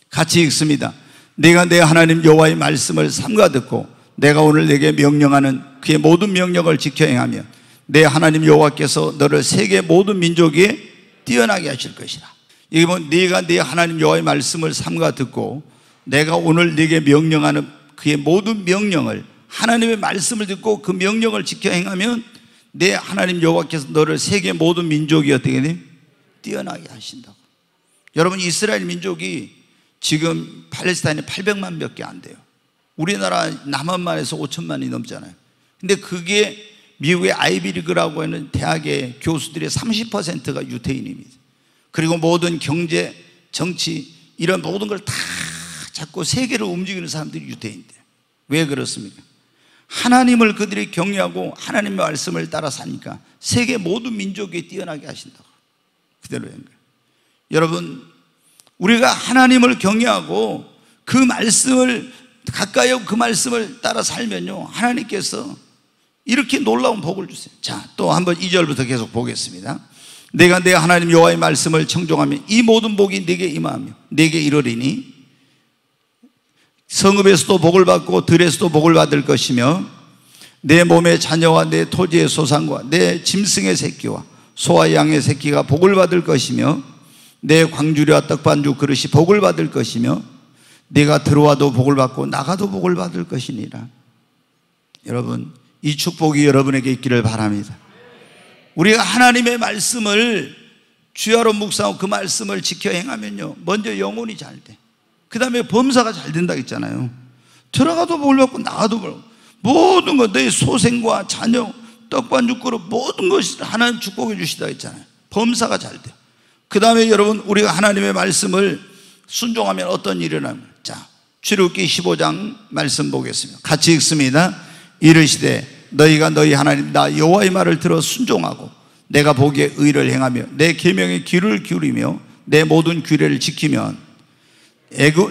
같이 읽습니다. 내가 내 하나님 여호와의 말씀을 삼가 듣고 내가 오늘 내게 명령하는 그의 모든 명령을 지켜 행하며 내 하나님 여호와께서 너를 세계 모든 민족 위에 뛰어나게 하실 것이라. 여기 보면 네가 네 하나님 여호와의 말씀을 삼가 듣고 내가 오늘 네게 명령하는 그의 모든 명령을, 하나님의 말씀을 듣고 그 명령을 지켜 행하면 내 하나님 여호와께서 너를 세계 모든 민족이 어떻게 돼? 뛰어나게 하신다고. 여러분, 이스라엘 민족이 지금 팔레스타인에 800만 밖에 안 돼요. 우리나라 남한만 해서 5천만이 넘잖아요. 근데 그게 미국의 아이비리그라고 하는 대학의 교수들의 30%가 유태인입니다. 그리고 모든 경제, 정치 이런 모든 걸 다 잡고 세계를 움직이는 사람들이 유태인이에요. 왜 그렇습니까? 하나님을 그들이 경외하고 하나님의 말씀을 따라 사니까 세계 모든 민족에 뛰어나게 하신다고. 그대로 한 거예요. 여러분, 우리가 하나님을 경외하고 그 말씀을 가까이 하고 그 말씀을 따라 살면요, 하나님께서 이렇게 놀라운 복을 주세요. 자, 또 한번 2절부터 계속 보겠습니다. 내가 내 하나님 여호와의 말씀을 청종하면 이 모든 복이 네게 임하며 네게 이르리니 성읍에서도 복을 받고 들에서도 복을 받을 것이며 내 몸의 자녀와 내 토지의 소산과 내 짐승의 새끼와 소와 양의 새끼가 복을 받을 것이며 내 광주리와 떡반죽 그릇이 복을 받을 것이며 네가 들어와도 복을 받고 나가도 복을 받을 것이니라. 여러분, 이 축복이 여러분에게 있기를 바랍니다. 우리가 하나님의 말씀을 주야로 묵상하고 그 말씀을 지켜 행하면요, 먼저 영혼이 잘 돼. 그 다음에 범사가 잘 된다 했잖아요. 들어가도 복을 받고 나가도 복을 받고 모든 것, 내 소생과 자녀, 떡반죽 그릇 모든 것을 하나님 축복해 주시다 했잖아요. 범사가 잘 돼요. 그 다음에 여러분, 우리가 하나님의 말씀을 순종하면 어떤 일이 일어나면, 자, 출애굽기 15장 말씀 보겠습니다. 같이 읽습니다. 이르시되 너희가 너희 하나님 나 여호와의 말을 들어 순종하고 내가 보기에 의를 행하며 내 계명에 귀를 기울이며 내 모든 규례를 지키면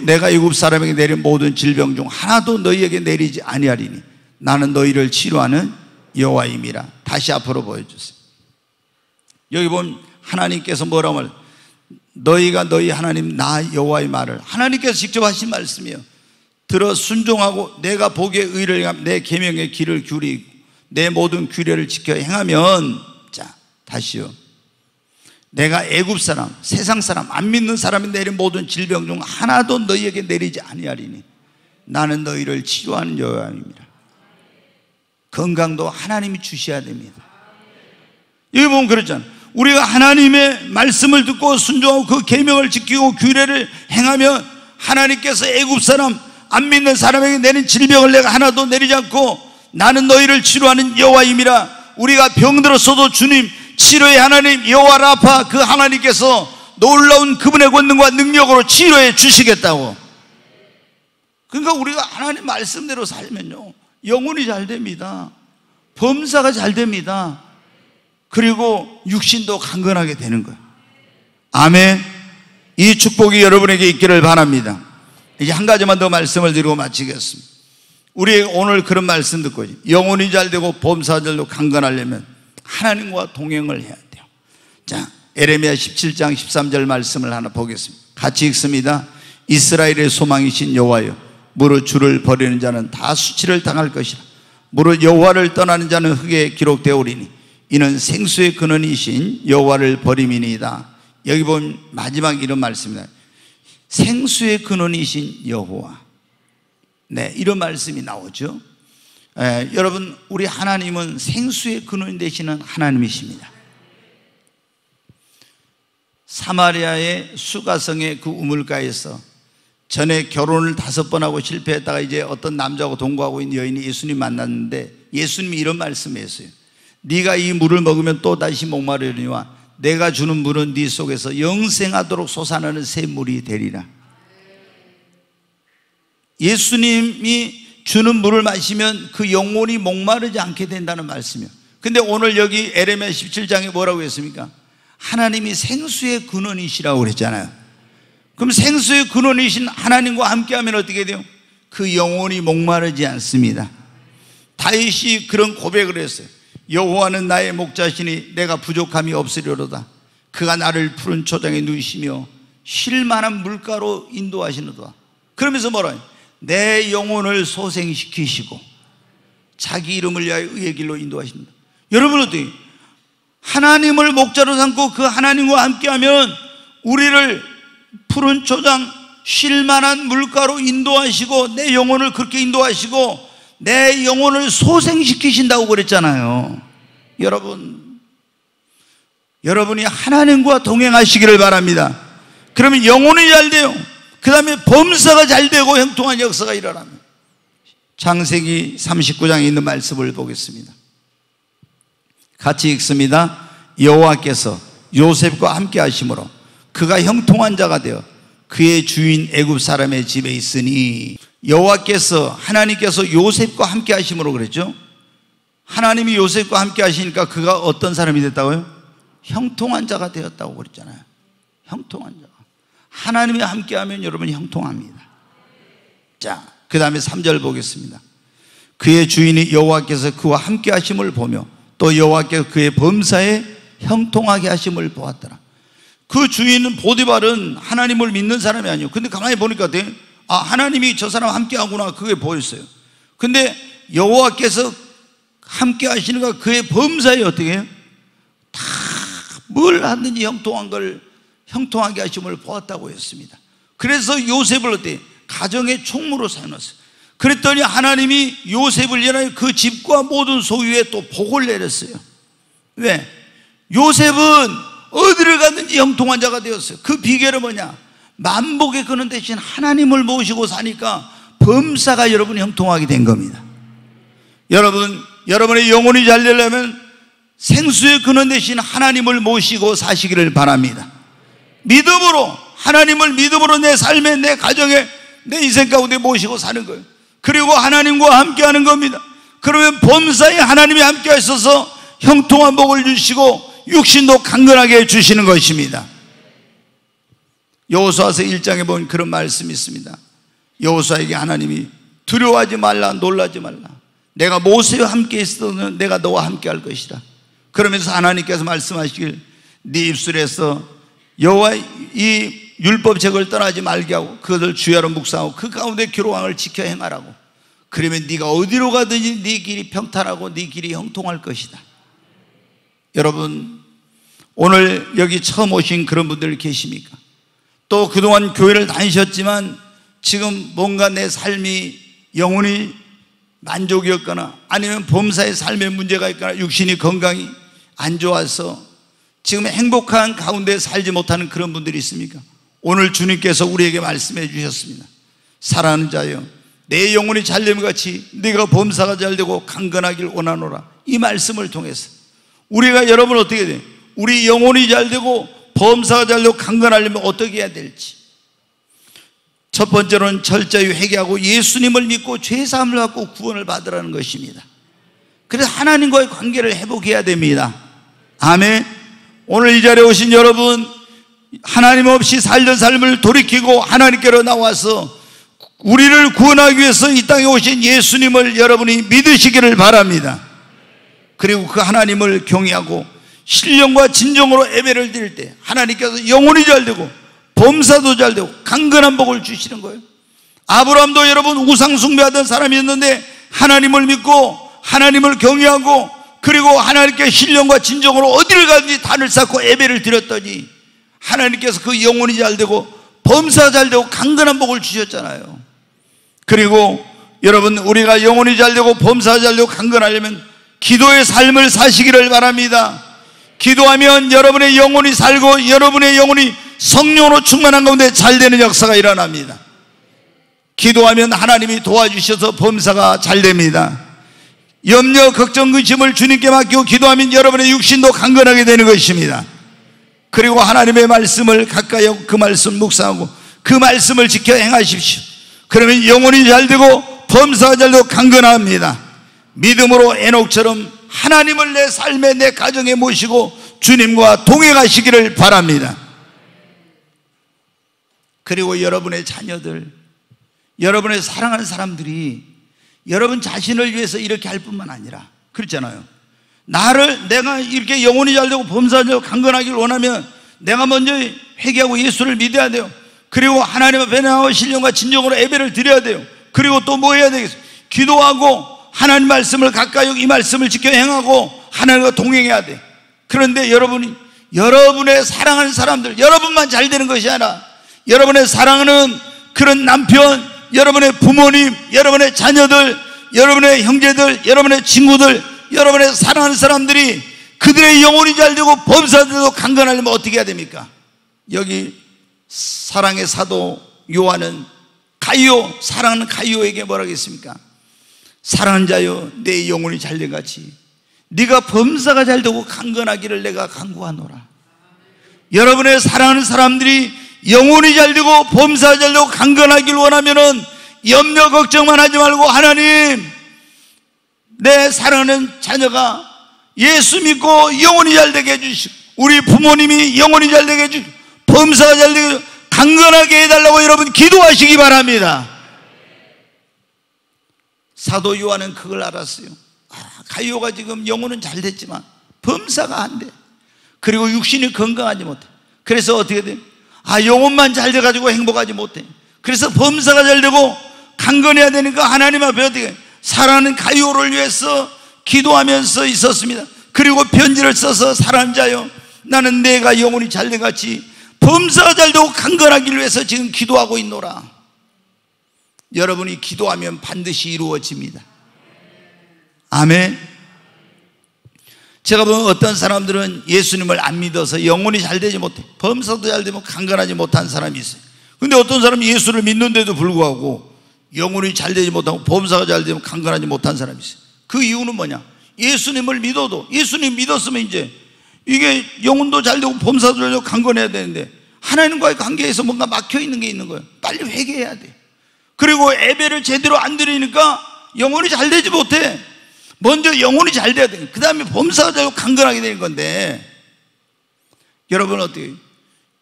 내가 애굽 사람에게 내린 모든 질병 중 하나도 너희에게 내리지 아니하리니 나는 너희를 치료하는 여호와임이라. 다시 앞으로 보여주세요. 여기 보면 하나님께서 뭐라고 말? 너희가 너희 하나님 나 여호와의 말을, 하나님께서 직접 하신 말씀이에요. 들어 순종하고 내가 보기에 의를 행하며 내 계명에 귀를 기울이고 내 모든 규례를 지켜 행하면, 자, 다시요. 내가 애굽 사람, 세상 사람, 안 믿는 사람이 내린 모든 질병 중 하나도 너희에게 내리지 아니하리니 나는 너희를 치료하는 여호와입니다. 건강도 하나님이 주셔야 됩니다. 여기 보면 그렇잖아요. 우리가 하나님의 말씀을 듣고 순종하고 그 계명을 지키고 규례를 행하면 하나님께서 애굽 사람, 안 믿는 사람에게 내린 질병을 내가 하나도 내리지 않고 나는 너희를 치료하는 여호와임이라. 우리가 병들었어도 주님 치료의 하나님 여호와 라파, 그 하나님께서 놀라운 그분의 권능과 능력으로 치료해 주시겠다고. 그러니까 우리가 하나님 말씀대로 살면요, 영혼이 잘 됩니다. 범사가 잘 됩니다. 그리고 육신도 강건하게 되는 거예요. 아멘. 이 축복이 여러분에게 있기를 바랍니다. 이제 한 가지만 더 말씀을 드리고 마치겠습니다. 우리 오늘 그런 말씀 듣고 영혼이 잘 되고 범사가 잘 되고 강건하려면 하나님과 동행을 해야 돼요. 자, 에레미야 17장 13절 말씀을 하나 보겠습니다. 같이 읽습니다. 이스라엘의 소망이신 여호와여, 무릇 주를 버리는 자는 다 수치를 당할 것이라. 무릇 여호와를 떠나는 자는 흙에 기록되오리니 이는 생수의 근원이신 여호와를 버림이니이다. 여기 보면 마지막 이런 말씀입니다. 생수의 근원이신 여호와. 네, 이런 말씀이 나오죠. 여러분, 우리 하나님은 생수의 근원 되시는 하나님이십니다. 사마리아의 수가성의 그 우물가에서 전에 결혼을 5번 하고 실패했다가 이제 어떤 남자하고 동거하고 있는 여인이 예수님 만났는데 예수님이 이런 말씀을 했어요. 네가 이 물을 먹으면 또 다시 목마르리니와 내가 주는 물은 네 속에서 영생하도록 솟아나는 새 물이 되리라. 예수님이 주는 물을 마시면 그 영혼이 목마르지 않게 된다는 말씀이에요. 근데 오늘 여기 에레미야 17장에 뭐라고 했습니까? 하나님이 생수의 근원이시라고 그랬잖아요. 그럼 생수의 근원이신 하나님과 함께하면 어떻게 돼요? 그 영혼이 목마르지 않습니다. 다윗이 그런 고백을 했어요. 여호와는 나의 목자시니 내가 부족함이 없으리로다. 그가 나를 푸른 초장에 누이시며 쉴 만한 물가로 인도하시노다. 그러면서 뭐라 해요? 내 영혼을 소생시키시고 자기 이름을 위하여 의의 길로 인도하신다. 여러분 어떻게 하나님을 목자로 삼고 그 하나님과 함께하면 우리를 푸른 초장 쉴 만한 물가로 인도하시고 내 영혼을 그렇게 인도하시고 내 영혼을 소생시키신다고 그랬잖아요. 여러분이 하나님과 동행하시기를 바랍니다. 그러면 영혼이 잘 돼요. 그 다음에 범사가 잘 되고 형통한 역사가 일어납니다. 창세기 39장에 있는 말씀을 보겠습니다. 같이 읽습니다. 여호와께서 요셉과 함께 하심으로 그가 형통한 자가 되어 그의 주인 애굽 사람의 집에 있으니. 여호와께서 하나님께서 요셉과 함께 하심으로 그랬죠. 하나님이 요셉과 함께 하시니까 그가 어떤 사람이 됐다고요? 형통한 자가 되었다고 그랬잖아요. 형통한 자. 하나님이 함께하면 여러분 형통합니다. 자, 그 다음에 3절 보겠습니다. 그의 주인이 여호와께서 그와 함께 하심을 보며 또 여호와께서 그의 범사에 형통하게 하심을 보았더라. 그 주인은 보디발은 하나님을 믿는 사람이 아니에요. 근데 가만히 보니까 하나님이 저 사람 함께 하구나, 그게 보였어요. 근데 여호와께서 함께 하시는가 그의 범사에 어떻게 해요? 다 뭘 하든지 형통한 걸 형통하게 하심을 보았다고 했습니다. 그래서 요셉을 어때? 가정의 총무로 세워놨어요. 그랬더니 하나님이 요셉을 위하여 그 집과 모든 소유에 또 복을 내렸어요. 왜? 요셉은 어디를 가든지 형통한 자가 되었어요. 그 비결은 뭐냐? 만복의 근원 대신 하나님을 모시고 사니까 범사가 여러분이 형통하게 된 겁니다. 여러분의 영혼이 잘 되려면 생수의 근원 대신 하나님을 모시고 사시기를 바랍니다. 믿음으로, 하나님을 믿음으로 내 삶에, 내 가정에, 내 인생 가운데 모시고 사는 거예요. 그리고 하나님과 함께 하는 겁니다. 그러면 범사에 하나님이 함께 하셔서 형통한 복을 주시고 육신도 강건하게 해주시는 것입니다. 여호수아서 1장에 보면 그런 말씀이 있습니다. 여호수아에게 하나님이 두려워하지 말라, 놀라지 말라. 내가 모세와 함께 있어도 내가 너와 함께 할 것이다. 그러면서 하나님께서 말씀하시길 네 입술에서 여호와 이 율법책을 떠나지 말게 하고 그것을 주야로 묵상하고 그 가운데 기록함을 지켜 행하라고. 그러면 네가 어디로 가든지 네 길이 평탄하고 네 길이 형통할 것이다. 여러분, 오늘 여기 처음 오신 그런 분들 계십니까? 또 그동안 교회를 다니셨지만 지금 뭔가 내 삶이 영혼이 만족이었거나 아니면 범사의 삶에 문제가 있거나 육신이 건강이 안 좋아서 지금 행복한 가운데 살지 못하는 그런 분들이 있습니까? 오늘 주님께서 우리에게 말씀해 주셨습니다. 사랑하는 자여, 내 영혼이 잘됨 같이 네가 범사가 잘되고 강건하길 원하노라. 이 말씀을 통해서 우리가 여러분 어떻게 돼? 우리 영혼이 잘되고 범사가 잘되고 강건하려면 어떻게 해야 될지, 첫 번째로는 철저히 회개하고 예수님을 믿고 죄사함을 받고 구원을 받으라는 것입니다. 그래서 하나님과의 관계를 회복해야 됩니다. 아멘. 오늘 이 자리에 오신 여러분, 하나님 없이 살던 삶을 돌이키고 하나님께로 나와서 우리를 구원하기 위해서 이 땅에 오신 예수님을 여러분이 믿으시기를 바랍니다. 그리고 그 하나님을 경외하고 신령과 진정으로 예배를 드릴 때 하나님께서 영혼이 잘되고 범사도 잘되고 강건한 복을 주시는 거예요. 아브라함도 여러분 우상 숭배하던 사람이었는데 하나님을 믿고 하나님을 경외하고 그리고 하나님께 신령과 진정으로 어디를 가든지 단을 쌓고 예배를 드렸더니 하나님께서 그 영혼이 잘되고 범사가 잘되고 강건한 복을 주셨잖아요. 그리고 여러분, 우리가 영혼이 잘되고 범사가 잘되고 강건하려면 기도의 삶을 사시기를 바랍니다. 기도하면 여러분의 영혼이 살고 여러분의 영혼이 성령으로 충만한 가운데 잘되는 역사가 일어납니다. 기도하면 하나님이 도와주셔서 범사가 잘됩니다. 염려, 걱정, 근심을 주님께 맡기고 기도하면 여러분의 육신도 강건하게 되는 것입니다. 그리고 하나님의 말씀을 가까이 하고 그 말씀 묵상하고 그 말씀을 지켜 행하십시오. 그러면 영혼이 잘되고 범사가 잘되고 강건합니다. 믿음으로 에녹처럼 하나님을 내 삶에 내 가정에 모시고 주님과 동행하시기를 바랍니다. 그리고 여러분의 자녀들, 여러분의 사랑하는 사람들이 여러분 자신을 위해서 이렇게 할 뿐만 아니라 그렇잖아요. 내가 이렇게 영혼이 잘되고 범사가 잘되고 강건하기를 원하면 내가 먼저 회개하고 예수를 믿어야 돼요. 그리고 하나님 앞에 나와 신령과 진정으로 예배를 드려야 돼요. 그리고 또 뭐 해야 되겠어요? 기도하고 하나님 말씀을 가까이 오고 이 말씀을 지켜 행하고 하나님과 동행해야 돼. 그런데 여러분의 사랑하는 사람들, 여러분만 잘 되는 것이 아니라 여러분의 사랑하는 그런 남편, 여러분의 부모님, 여러분의 자녀들, 여러분의 형제들, 여러분의 친구들, 여러분의 사랑하는 사람들이 그들의 영혼이 잘되고 범사되고 강건하려면 어떻게 해야 됩니까? 여기 사랑의 사도 요한은 사랑하는 가이오에게 뭐라고 했습니까? 사랑하는 자여, 내 영혼이 잘된 같이 네가 범사가 잘되고 강건하기를 내가 간구하노라. 여러분의 사랑하는 사람들이 영혼이 잘되고 범사가 잘되고 강건하기를 원하면은 염려 걱정만 하지 말고 하나님, 내 사랑하는 자녀가 예수 믿고 영혼이 잘되게 해주시고 우리 부모님이 영혼이 잘되게 해주시고 범사가 잘되게 강건하게 해달라고 여러분 기도하시기 바랍니다. 사도 요한은 그걸 알았어요. 가이오가 지금 영혼은 잘 됐지만 범사가 안 돼. 그리고 육신이 건강하지 못해. 그래서 어떻게 돼? 영혼만 잘 돼가지고 행복하지 못해. 그래서 범사가 잘 되고 강건해야 되니까 하나님 앞에 어떻게 사랑하는 가이오를 위해서 기도하면서 있었습니다. 그리고 편지를 써서 사랑하는 자여, 나는 내가 영혼이 잘돼같이 범사가 잘되고 강건하기를 위해서 지금 기도하고 있노라. 여러분이 기도하면 반드시 이루어집니다. 아멘. 제가 보면 어떤 사람들은 예수님을 안 믿어서 영혼이 잘되지 못해, 범사도 잘되면 강건하지 못한 사람이 있어요. 근데 어떤 사람이 예수를 믿는데도 불구하고 영혼이 잘되지 못하고 범사가 잘되면 강건하지 못한 사람이 있어요. 그 이유는 뭐냐? 예수님을 믿어도, 예수님 믿었으면 이제 이게 영혼도 잘되고 범사도 잘되고 강건해야 되는데 하나님과의 관계에서 뭔가 막혀있는 게 있는 거예요. 빨리 회개해야 돼. 그리고 예배를 제대로 안 드리니까 영혼이 잘되지 못해. 먼저 영혼이 잘 돼야 돼. 그 다음에 범사가 되고 강건하게 되는 건데, 여러분 어떻게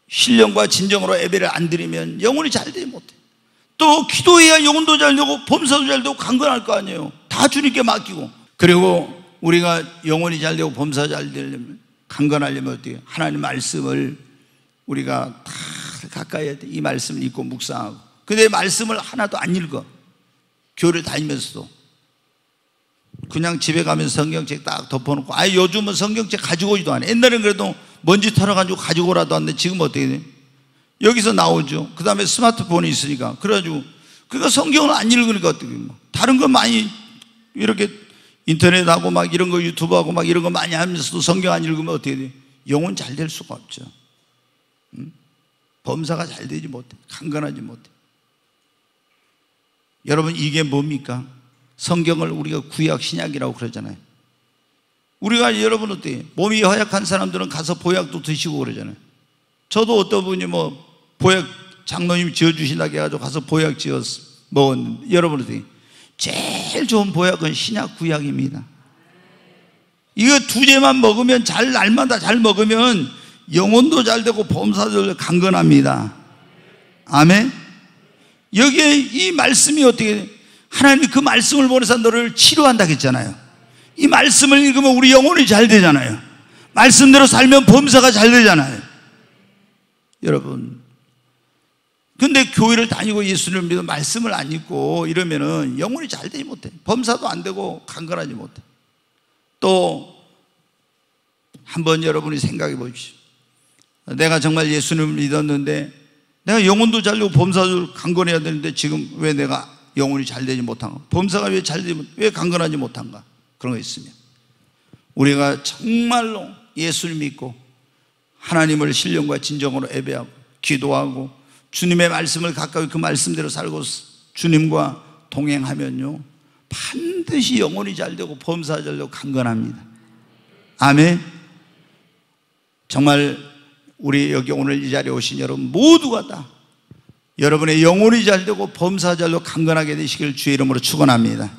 신령과 진정으로 예배를 안 드리면 영혼이 잘 되지 못해. 또 기도해야 영혼도 잘 되고 범사도 잘 되고 강건할 거 아니에요. 다 주님께 맡기고. 그리고 우리가 영혼이 잘 되고 범사가 잘 되려면, 강건하려면 어떻게? 하나님 말씀을 우리가 다 가까이 해야 돼. 이 말씀을 읽고 묵상하고. 근데 말씀을 하나도 안 읽어. 교회를 다니면서도 그냥 집에 가면 성경책 딱 덮어놓고, 요즘은 성경책 가지고 오지도 않아. 옛날엔 그래도 먼지 털어가지고 가지고 오라도 하는데 지금 어떻게 돼? 여기서 나오죠. 그 다음에 스마트폰이 있으니까. 그래가지고 그러니까 성경을 안 읽으니까 어떻게 다른 거 많이 이렇게 인터넷하고 막 이런 거 유튜브하고 막 이런 거 많이 하면서도 성경 안 읽으면 어떻게 돼? 영혼 잘 될 수가 없죠. 범사가 잘 되지 못해. 강건하지 못해. 여러분, 이게 뭡니까? 성경을 우리가 구약 신약이라고 그러잖아요. 우리가 여러분 어때요? 몸이 허약한 사람들은 가서 보약도 드시고 그러잖아요. 저도 어떤 분이 뭐 보약 장로님이 지어주신다고 해가지고 가서 보약 지어서 먹었는데, 여러분 어때요? 제일 좋은 보약은 신약 구약입니다. 이거 두 개만 먹으면 날마다 잘 먹으면 영혼도 잘 되고 범사도 강건합니다. 아멘. 여기에 이 말씀이 어떻게, 하나님 그 말씀을 보내서 너를 치료한다고 했잖아요. 이 말씀을 읽으면 우리 영혼이 잘 되잖아요. 말씀대로 살면 범사가 잘 되잖아요. 여러분, 근데 교회를 다니고 예수를 믿어 말씀을 안 읽고 이러면은 영혼이 잘 되지 못해. 범사도 안 되고 강건하지 못해. 또 한번 여러분이 생각해 보십시오. 내가 정말 예수님을 믿었는데 내가 영혼도 잘 되고 범사도 강건해야 되는데 지금 왜 내가 영혼이 잘 되지 못한가? 범사가 왜 잘 되지 왜 강건하지 못한가? 그런 거 있으면 우리가 정말로 예수를 믿고 하나님을 신령과 진정으로 예배하고 기도하고 주님의 말씀을 가까이 그 말씀대로 살고 주님과 동행하면요 반드시 영혼이 잘 되고 범사가 잘 되고 강건합니다. 아멘. 정말 우리 여기 오늘 이 자리에 오신 여러분 모두가 다 여러분의 영혼이 잘 되고 범사가 잘 되고 강건하게 되시길 주의 이름으로 축원합니다.